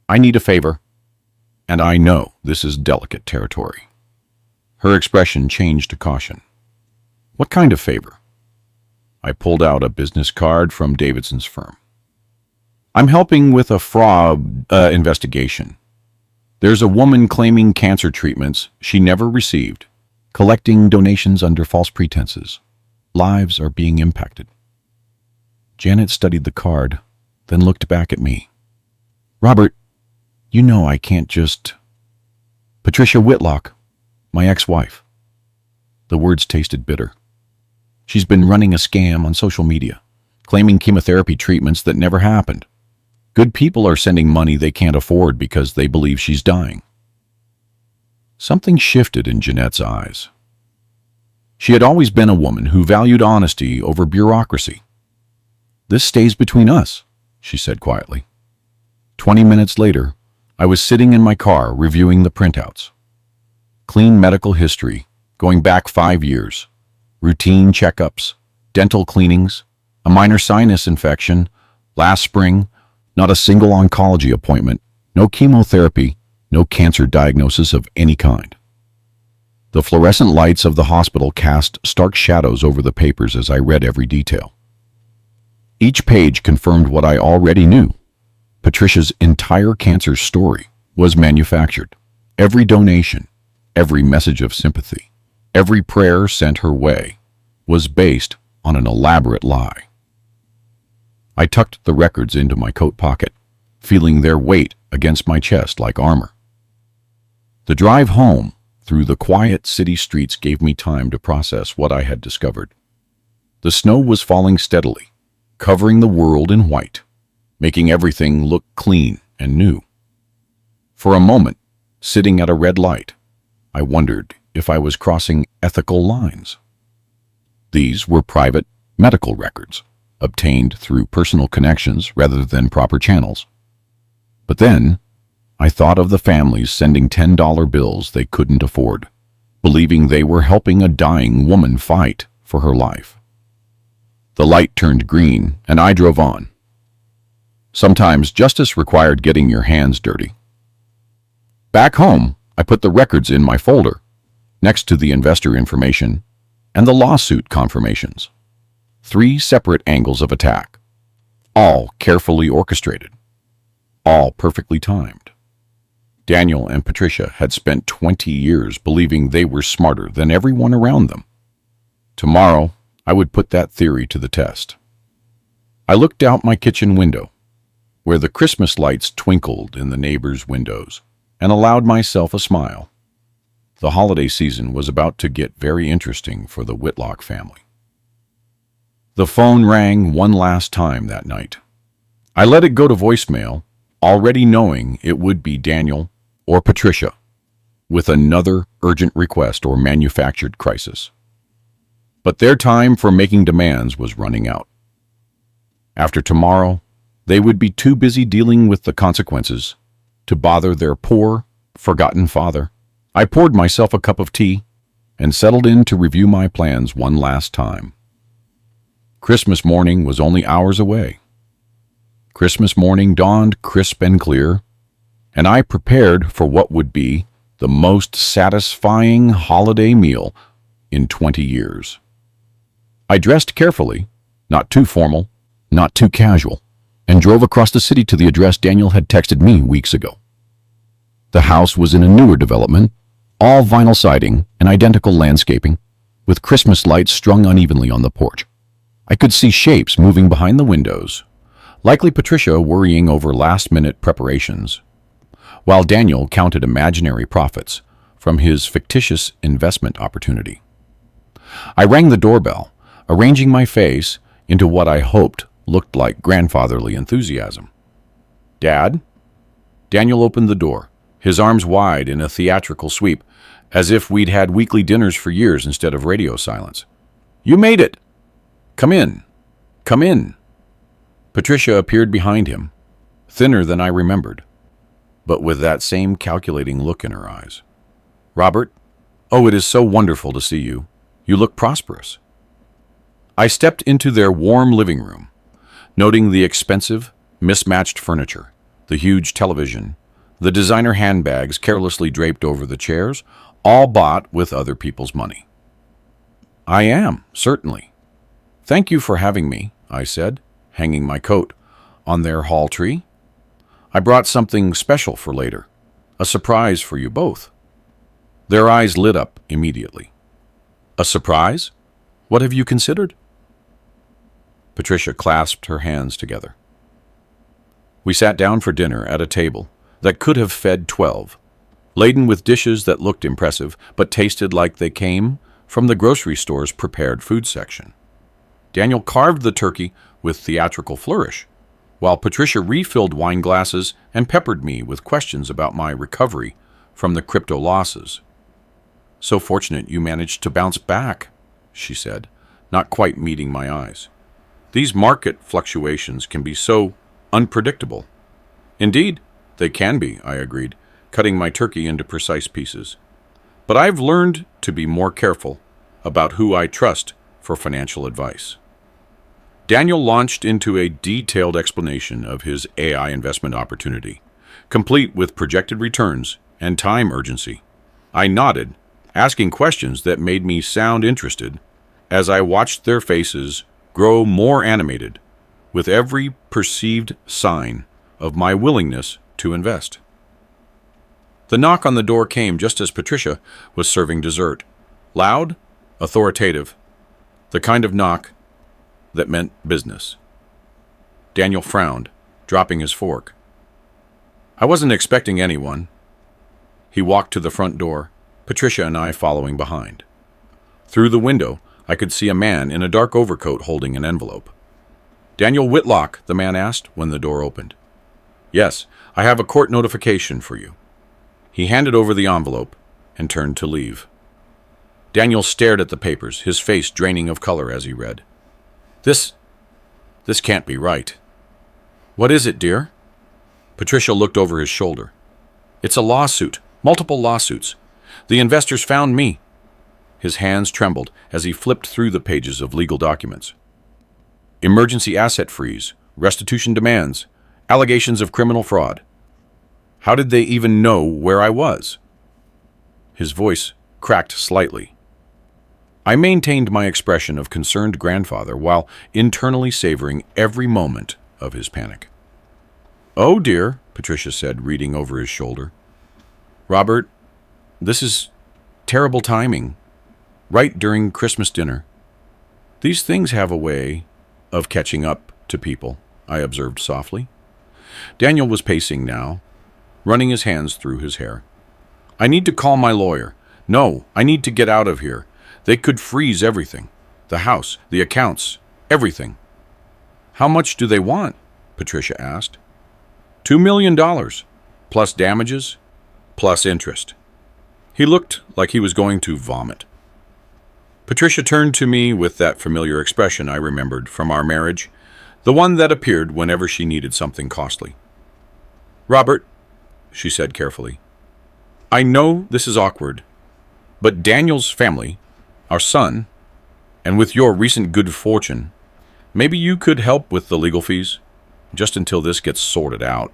I need a favor. And I know this is delicate territory. Her expression changed to caution. What kind of favor? I pulled out a business card from Davidson's firm. I'm helping with a fraud investigation. There's a woman claiming cancer treatments she never received, collecting donations under false pretenses. Lives are being impacted. Janet studied the card, then looked back at me. Robert, you know I can't just... Patricia Whitlock, my ex-wife. The words tasted bitter. She's been running a scam on social media, claiming chemotherapy treatments that never happened. Good people are sending money they can't afford because they believe she's dying. Something shifted in Jeanette's eyes. She had always been a woman who valued honesty over bureaucracy. "This stays between us," she said quietly. 20 minutes later, I was sitting in my car reviewing the printouts. Clean medical history, going back 5 years. Routine checkups, dental cleanings, a minor sinus infection, last spring, not a single oncology appointment, no chemotherapy, no cancer diagnosis of any kind. The fluorescent lights of the hospital cast stark shadows over the papers as I read every detail. Each page confirmed what I already knew. Patricia's entire cancer story was manufactured. Every donation, every message of sympathy, every prayer sent her way was based on an elaborate lie. I tucked the records into my coat pocket, feeling their weight against my chest like armor. The drive home through the quiet city streets gave me time to process what I had discovered. The snow was falling steadily, covering the world in white, making everything look clean and new. For a moment, sitting at a red light, I wondered if I was crossing ethical lines. These were private medical records, obtained through personal connections rather than proper channels. But then, I thought of the families sending $10 bills they couldn't afford, believing they were helping a dying woman fight for her life. The light turned green, and I drove on. Sometimes justice required getting your hands dirty. Back home, I put the records in my folder, next to the investor information and the lawsuit confirmations. 3 separate angles of attack, all carefully orchestrated, all perfectly timed. Daniel and Patricia had spent 20 years believing they were smarter than everyone around them. Tomorrow, I would put that theory to the test. I looked out my kitchen window, where the Christmas lights twinkled in the neighbors' windows, and allowed myself a smile. The holiday season was about to get very interesting for the Whitlock family. The phone rang one last time that night. I let it go to voicemail, already knowing it would be Daniel or Patricia, with another urgent request or manufactured crisis. But their time for making demands was running out. After tomorrow, they would be too busy dealing with the consequences to bother their poor, forgotten father. I poured myself a cup of tea and settled in to review my plans one last time. Christmas morning was only hours away. Christmas morning dawned crisp and clear, and I prepared for what would be the most satisfying holiday meal in 20 years. I dressed carefully, not too formal, not too casual, and drove across the city to the address Daniel had texted me weeks ago. The house was in a newer development, all vinyl siding and identical landscaping, with Christmas lights strung unevenly on the porch. I could see shapes moving behind the windows, likely Patricia worrying over last-minute preparations, while Daniel counted imaginary profits from his fictitious investment opportunity. I rang the doorbell, arranging my face into what I hoped looked like grandfatherly enthusiasm. "Dad?" Daniel opened the door, his arms wide in a theatrical sweep, as if we'd had weekly dinners for years instead of radio silence. "You made it! Come in. Come in." Patricia appeared behind him, thinner than I remembered, but with that same calculating look in her eyes. "Robert, oh, it is so wonderful to see you. You look prosperous." I stepped into their warm living room, noting the expensive, mismatched furniture, the huge television, the designer handbags carelessly draped over the chairs, all bought with other people's money. "I am, certainly. Thank you for having me," I said, hanging my coat on their hall tree. "I brought something special for later, a surprise for you both." Their eyes lit up immediately. "A surprise? What have you considered?" Patricia clasped her hands together. We sat down for dinner at a table that could have fed 12, laden with dishes that looked impressive but tasted like they came from the grocery store's prepared food section. Daniel carved the turkey with theatrical flourish, while Patricia refilled wine glasses and peppered me with questions about my recovery from the crypto losses. "So fortunate you managed to bounce back," she said, not quite meeting my eyes. "These market fluctuations can be so unpredictable." "Indeed, they can be," I agreed, cutting my turkey into precise pieces. "But I've learned to be more careful about who I trust for financial advice." Daniel launched into a detailed explanation of his AI investment opportunity, complete with projected returns and time urgency. I nodded, asking questions that made me sound interested as I watched their faces grow more animated with every perceived sign of my willingness to invest. The knock on the door came just as Patricia was serving dessert. Loud, authoritative, the kind of knock that meant business. Daniel frowned, dropping his fork. "I wasn't expecting anyone." He walked to the front door, Patricia and I following behind. Through the window, I could see a man in a dark overcoat holding an envelope. "Daniel Whitlock?" the man asked when the door opened. "Yes, I have a court notification for you." He handed over the envelope and turned to leave. Daniel stared at the papers, his face draining of color as he read. This can't be right." "What is it, dear?" Patricia looked over his shoulder. "It's a lawsuit, multiple lawsuits. The investors found me." His hands trembled as he flipped through the pages of legal documents. Emergency asset freeze, restitution demands, allegations of criminal fraud. How did they even know where I was? His voice cracked slightly. I maintained my expression of concerned grandfather while internally savoring every moment of his panic. "Oh dear," Patricia said, reading over his shoulder. "Robert, this is terrible timing. Right during Christmas dinner. These things have a way of catching up to people," I observed softly. Daniel was pacing now, running his hands through his hair. "I need to call my lawyer. No, I need to get out of here. They could freeze everything. The house, the accounts, everything." "How much do they want?" Patricia asked. $2 million, plus damages, plus interest." He looked like he was going to vomit. Patricia turned to me with that familiar expression I remembered from our marriage, the one that appeared whenever she needed something costly. "Robert," she said carefully, "I know this is awkward, but Daniel's family, our son, and with your recent good fortune, maybe you could help with the legal fees, just until this gets sorted out."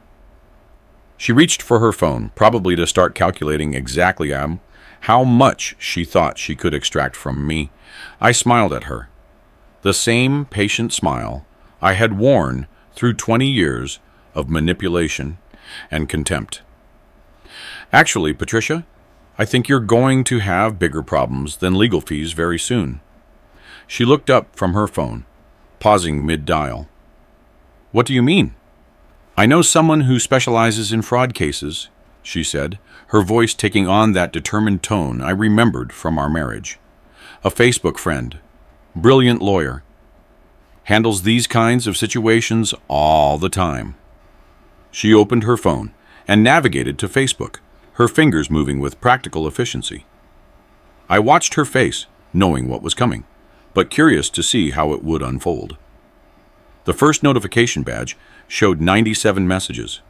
She reached for her phone, probably to start calculating exactly how much she thought she could extract from me. I smiled at her. The same patient smile I had worn through 20 years of manipulation and contempt. "Actually, Patricia, I think you're going to have bigger problems than legal fees very soon." She looked up from her phone, pausing mid-dial. "What do you mean?" "I know someone who specializes in fraud cases," she said, her voice taking on that determined tone I remembered from our marriage. "A Facebook friend, brilliant lawyer, handles these kinds of situations all the time." She opened her phone and navigated to Facebook, her fingers moving with practical efficiency. I watched her face, knowing what was coming, but curious to see how it would unfold. The first notification badge showed 97 messages.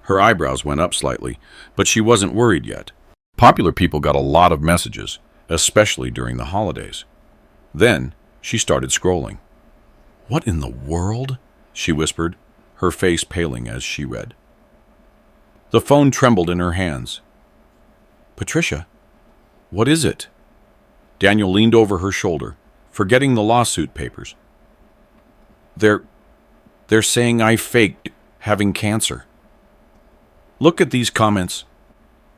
Her eyebrows went up slightly, but she wasn't worried yet. Popular people got a lot of messages, especially during the holidays. Then she started scrolling. "What in the world?" she whispered, her face paling as she read. The phone trembled in her hands. "Patricia, what is it?" Daniel leaned over her shoulder, forgetting the lawsuit papers. They're saying I faked having cancer. Look at these comments.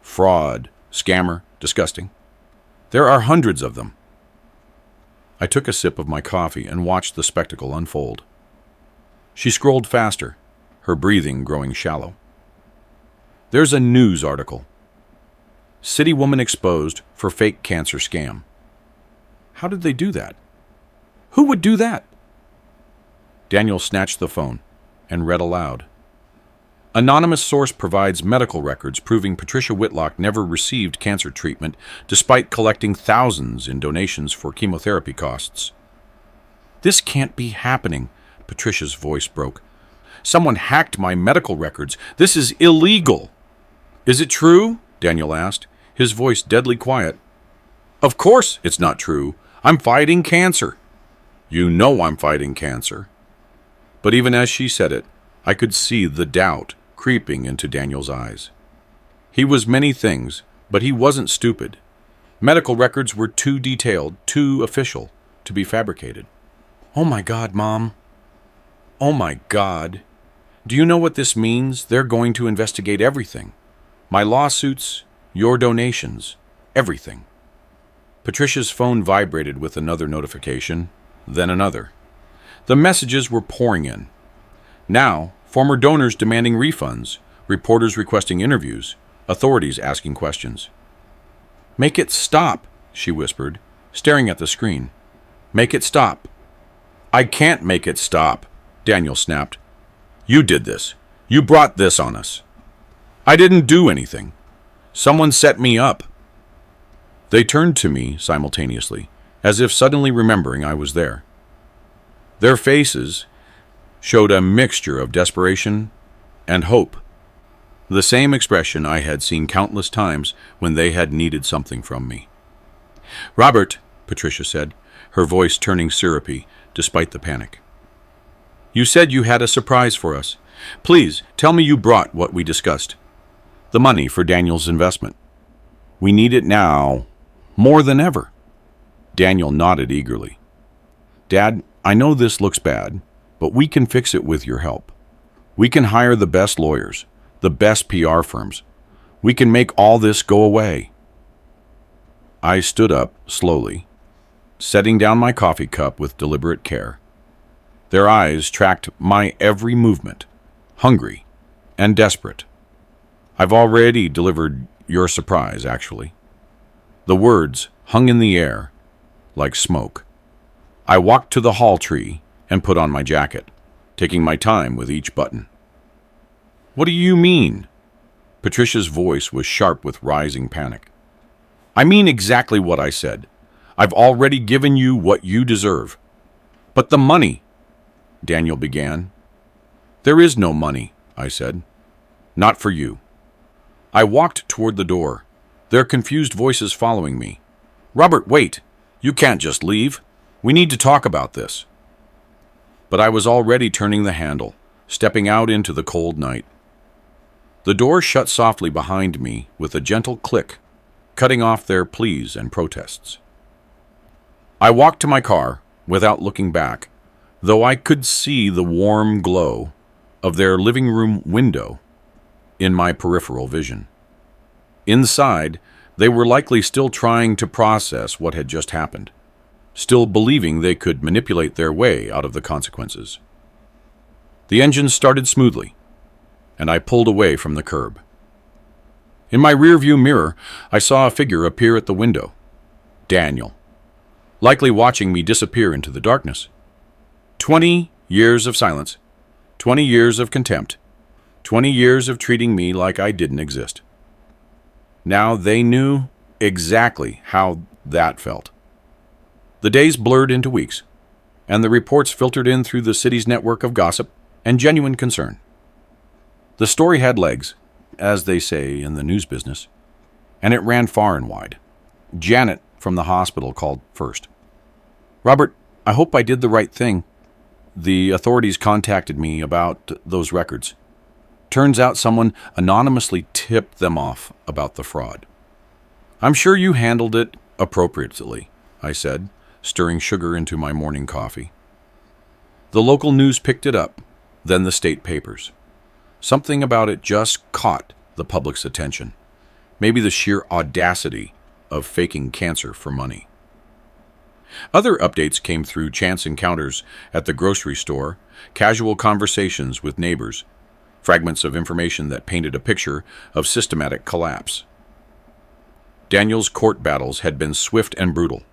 Fraud, scammer, disgusting. There are hundreds of them." I took a sip of my coffee and watched the spectacle unfold. She scrolled faster, her breathing growing shallow. "There's a news article. City woman exposed for fake cancer scam. How did they do that? Who would do that? Daniel snatched the phone and read aloud. Anonymous source provides medical records proving Patricia Whitlock never received cancer treatment despite collecting thousands in donations for chemotherapy costs. This can't be happening, Patricia's voice broke. Someone hacked my medical records. This is illegal. Is it true? Daniel asked, his voice deadly quiet. Of course it's not true. I'm fighting cancer. You know I'm fighting cancer. But even as she said it, I could see the doubt creeping into Daniel's eyes. He was many things, but he wasn't stupid. Medical records were too detailed, too official, to be fabricated. Oh my God, Mom. Oh my God. Do you know what this means? They're going to investigate everything. My lawsuits, your donations, everything. Patricia's phone vibrated with another notification, then another. The messages were pouring in. Now, former donors demanding refunds, reporters requesting interviews, authorities asking questions. Make it stop, she whispered, staring at the screen. Make it stop. I can't make it stop, Daniel snapped. You did this. You brought this on us. I didn't do anything. Someone set me up. They turned to me simultaneously, as if suddenly remembering I was there. Their faces showed a mixture of desperation and hope, the same expression I had seen countless times when they had needed something from me. Robert, Patricia said, her voice turning syrupy despite the panic. You said you had a surprise for us. Please, tell me you brought what we discussed. The money for Daniel's investment. We need it now, more than ever. Daniel nodded eagerly. Dad, I know this looks bad, but we can fix it with your help. We can hire the best lawyers, the best PR firms. We can make all this go away. I stood up slowly, setting down my coffee cup with deliberate care. Their eyes tracked my every movement, hungry and desperate. I've already delivered your surprise, actually. The words hung in the air like smoke. I walked to the hall tree and put on my jacket, taking my time with each button. What do you mean? Patricia's voice was sharp with rising panic. I mean exactly what I said. I've already given you what you deserve. But the money, Daniel began. There is no money, I said. Not for you. I walked toward the door, their confused voices following me. Robert, wait. You can't just leave. We need to talk about this. But I was already turning the handle, stepping out into the cold night. The door shut softly behind me with a gentle click, cutting off their pleas and protests. I walked to my car without looking back, though I could see the warm glow of their living room window in my peripheral vision. Inside, they were likely still trying to process what had just happened, still believing they could manipulate their way out of the consequences. The engine started smoothly, and I pulled away from the curb. In my rearview mirror, I saw a figure appear at the window. Daniel, likely watching me disappear into the darkness. 20 years of silence, 20 years of contempt, 20 years of treating me like I didn't exist. Now they knew exactly how that felt. The days blurred into weeks, and the reports filtered in through the city's network of gossip and genuine concern. The story had legs, as they say in the news business, and it ran far and wide. Janet from the hospital called first. Robert, I hope I did the right thing. The authorities contacted me about those records. Turns out someone anonymously tipped them off about the fraud. I'm sure you handled it appropriately, I said, stirring sugar into my morning coffee. The local news picked it up, then the state papers. Something about it just caught the public's attention. Maybe the sheer audacity of faking cancer for money. Other updates came through chance encounters at the grocery store, casual conversations with neighbors, fragments of information that painted a picture of systematic collapse. Daniel's court battles had been swift and brutal.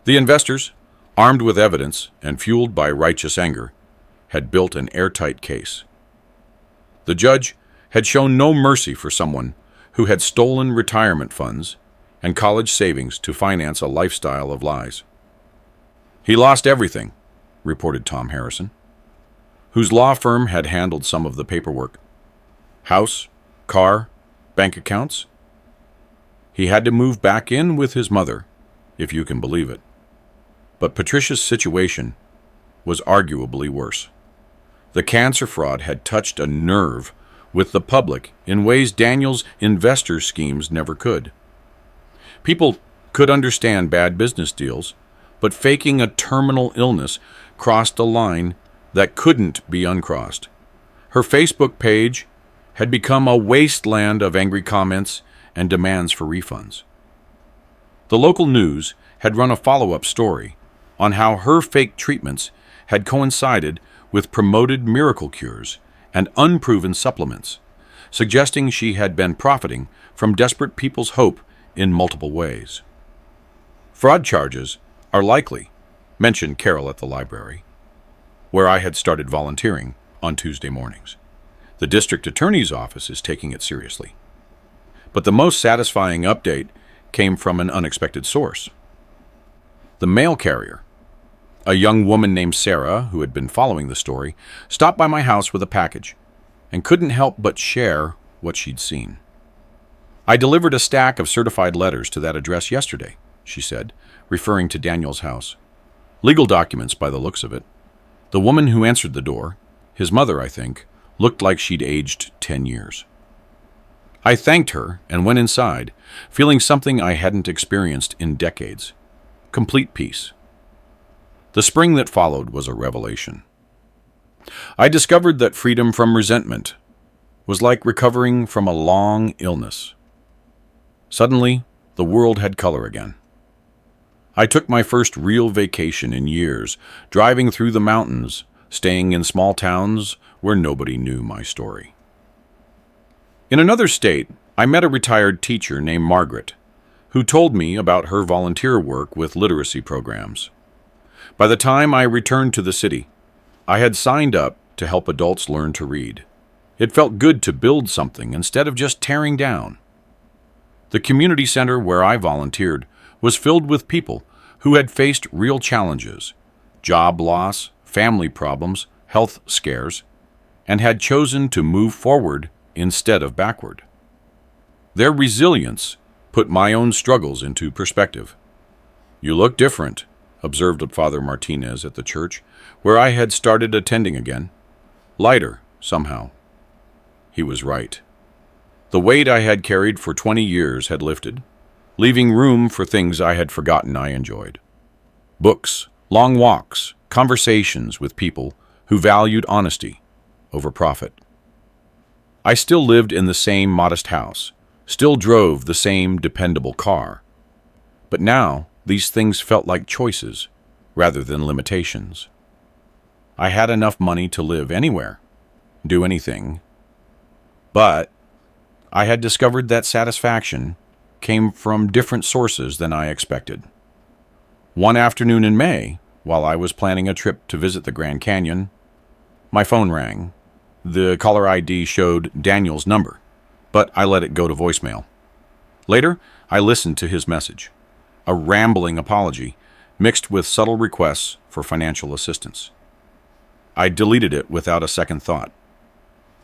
The investors, armed with evidence and fueled by righteous anger, had built an airtight case. The judge had shown no mercy for someone who had stolen retirement funds and college savings to finance a lifestyle of lies. He lost everything, reported Tom Harrison, whose law firm had handled some of the paperwork. House, car, bank accounts. He had to move back in with his mother, if you can believe it. But Patricia's situation was arguably worse. The cancer fraud had touched a nerve with the public in ways Daniel's investor schemes never could. People could understand bad business deals, but faking a terminal illness crossed a line that couldn't be uncrossed. Her Facebook page had become a wasteland of angry comments and demands for refunds. The local news had run a follow-up story on how her fake treatments had coincided with promoted miracle cures and unproven supplements, suggesting she had been profiting from desperate people's hope in multiple ways. Fraud charges are likely, mentioned Carol at the library, where I had started volunteering on Tuesday mornings. The district attorney's office is taking it seriously. But the most satisfying update came from an unexpected source. The mail carrier, a young woman named Sarah, who had been following the story, stopped by my house with a package and couldn't help but share what she'd seen. "I delivered a stack of certified letters to that address yesterday," she said, referring to Daniel's house. "Legal documents by the looks of it. The woman who answered the door, his mother, I think, looked like she'd aged 10 years. I thanked her and went inside, feeling something I hadn't experienced in decades. Complete peace. The spring that followed was a revelation. I discovered that freedom from resentment was like recovering from a long illness. Suddenly, the world had color again. I took my first real vacation in years, driving through the mountains, staying in small towns where nobody knew my story. In another state, I met a retired teacher named Margaret, who told me about her volunteer work with literacy programs. By the time I returned to the city, I had signed up to help adults learn to read. It felt good to build something instead of just tearing down. The community center where I volunteered was filled with people who had faced real challenges, job loss, family problems, health scares, and had chosen to move forward instead of backward. Their resilience put my own struggles into perspective. "You look different," observed Father Martinez at the church, where I had started attending again. "Lighter, somehow." He was right. The weight I had carried for 20 years had lifted, leaving room for things I had forgotten I enjoyed. Books, long walks, conversations with people who valued honesty over profit. I still lived in the same modest house, still drove the same dependable car. But now, these things felt like choices rather than limitations. I had enough money to live anywhere, do anything. But I had discovered that satisfaction came from different sources than I expected. One afternoon in May, while I was planning a trip to visit the Grand Canyon, my phone rang. The caller ID showed Daniel's number, but I let it go to voicemail. Later, I listened to his message, a rambling apology mixed with subtle requests for financial assistance. I deleted it without a second thought.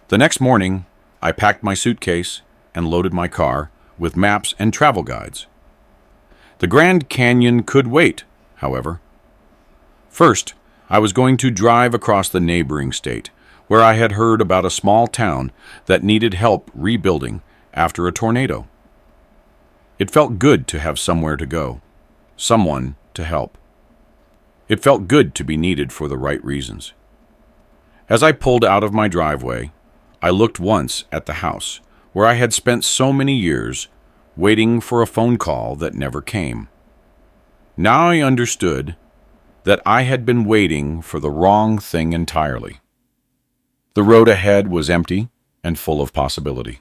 The next morning, I packed my suitcase and loaded my car with maps and travel guides. The Grand Canyon could wait, however. First, I was going to drive across the neighboring state, where I had heard about a small town that needed help rebuilding after a tornado. It felt good to have somewhere to go, someone to help. It felt good to be needed for the right reasons. As I pulled out of my driveway, I looked once at the house where I had spent so many years waiting for a phone call that never came. Now I understood that I had been waiting for the wrong thing entirely. The road ahead was empty and full of possibility.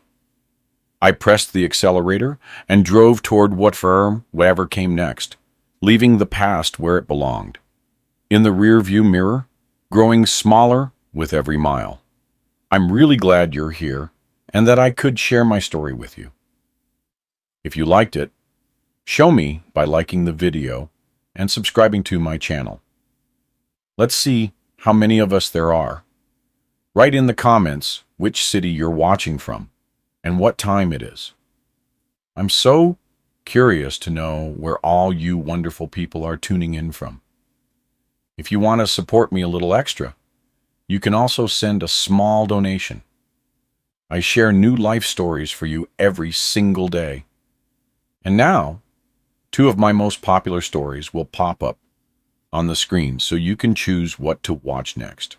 I pressed the accelerator and drove toward whatever came next. leaving the past where it belonged, in the rearview mirror, growing smaller with every mile. I'm really glad you're here and that I could share my story with you. If you liked it, show me by liking the video and subscribing to my channel. Let's see how many of us there are. Write in the comments which city you're watching from and what time it is. I'm so curious to know where all you wonderful people are tuning in from. If you want to support me a little extra, you can also send a small donation. I share new life stories for you every single day. And now, 2 of my most popular stories will pop up on the screen so you can choose what to watch next.